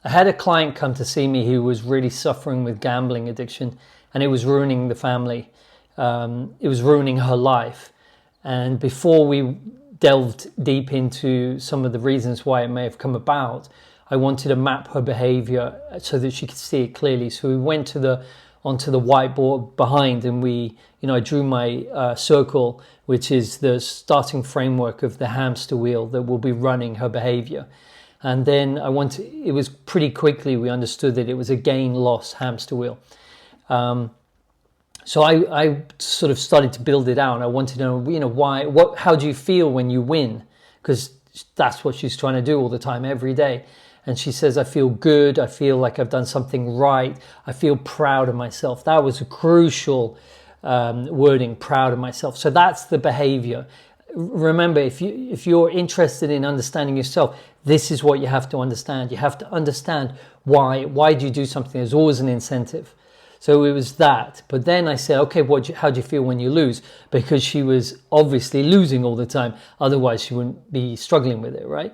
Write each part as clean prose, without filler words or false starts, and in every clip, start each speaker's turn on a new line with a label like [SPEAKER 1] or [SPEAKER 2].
[SPEAKER 1] I had a client come to see me who was really suffering with gambling addiction, and it was ruining the family. It was ruining her life. And before we delved deep into some of the reasons why it may have come about, I wanted to map her behavior so that she could see it clearly. So we went onto the whiteboard behind, and I drew my circle, which is the starting framework of the hamster wheel that will be running her behavior. And then it was pretty quickly we understood that it was a gain-loss hamster wheel. So I sort of started to build it out. And I wanted to know, how do you feel when you win? Because that's what she's trying to do all the time, every day. And she says, I feel good. I feel like I've done something right. I feel proud of myself. That was a crucial wording, proud of myself. So that's the behavior. Remember, if you're interested in understanding yourself, this is what you have to understand. You have to understand why do you do something? There's always an incentive. So it was that. But then I said, okay, how do you feel when you lose? Because she was obviously losing all the time. Otherwise, she wouldn't be struggling with it, right?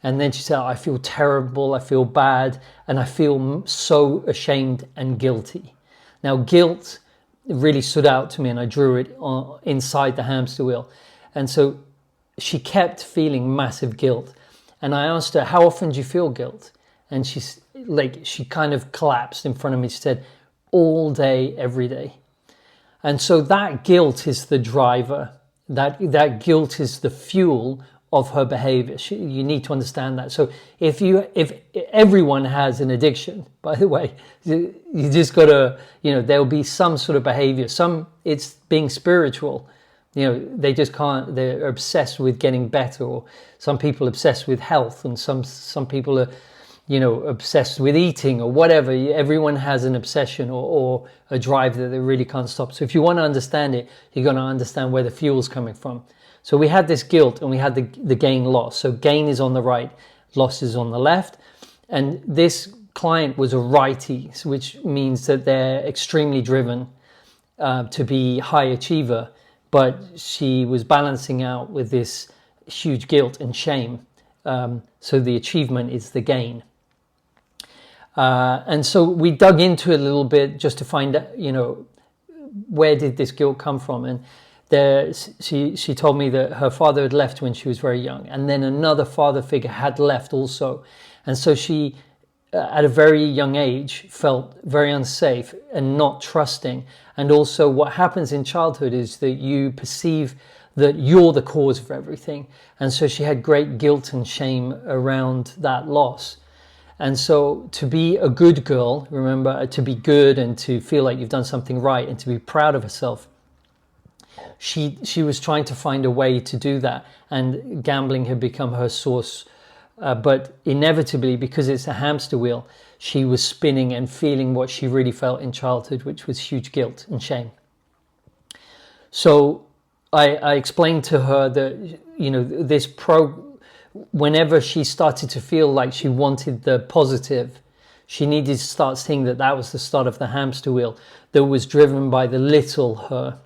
[SPEAKER 1] And then she said, I feel terrible, I feel bad, and I feel so ashamed and guilty. Now, guilt really stood out to me, and I drew it inside the hamster wheel. And so she kept feeling massive guilt. And I asked her, how often do you feel guilt? And she kind of collapsed in front of me. She said, all day, every day. And so that guilt is the driver. That guilt is the fuel of her behavior. You need to understand that. So if everyone has an addiction, by the way, you just gotta, there'll be some sort of behavior. Some, it's being spiritual. They just can't, they're obsessed with getting better, or some people obsessed with health, and some people are, obsessed with eating or whatever. Everyone has an obsession or a drive that they really can't stop. So if you want to understand it, you're going to understand where the fuel's coming from. So we had this guilt, and we had the gain loss. So gain is on the right, loss is on the left. And this client was a righty, which means that they're extremely driven to be high achiever. But she was balancing out with this huge guilt and shame. So the achievement is the gain. And so we dug into it a little bit just to find out, where did this guilt come from? And she told me that her father had left when she was very young, and then another father figure had left also. And so she, at a very young age, felt very unsafe and not trusting. And also what happens in childhood is that you perceive that you're the cause of everything. And so she had great guilt and shame around that loss. And so to be a good girl, remember, to be good and to feel like you've done something right and to be proud of herself, she was trying to find a way to do that. And gambling had become her source. But inevitably, because it's a hamster wheel, she was spinning and feeling what she really felt in childhood, which was huge guilt and shame. So I explained to her that, whenever she started to feel like she wanted the positive, she needed to start seeing that was the start of the hamster wheel that was driven by the little her.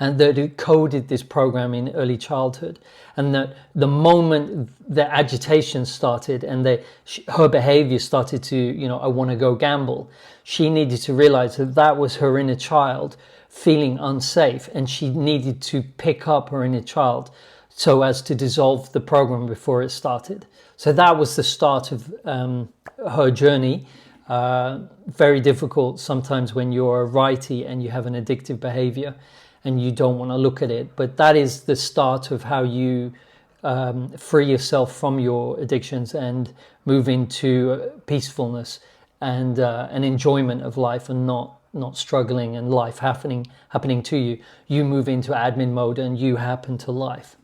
[SPEAKER 1] And that it coded this program in early childhood. And that the moment the agitation started and her behavior started to, I want to go gamble, she needed to realize that was her inner child feeling unsafe. And she needed to pick up her inner child so as to dissolve the program before it started. So that was the start of her journey. Very difficult sometimes when you're a righty and you have an addictive behavior and you don't want to look at it. But that is the start of how you free yourself from your addictions and move into peacefulness and an enjoyment of life, and not struggling and life happening to you. You move into admin mode and you happen to life.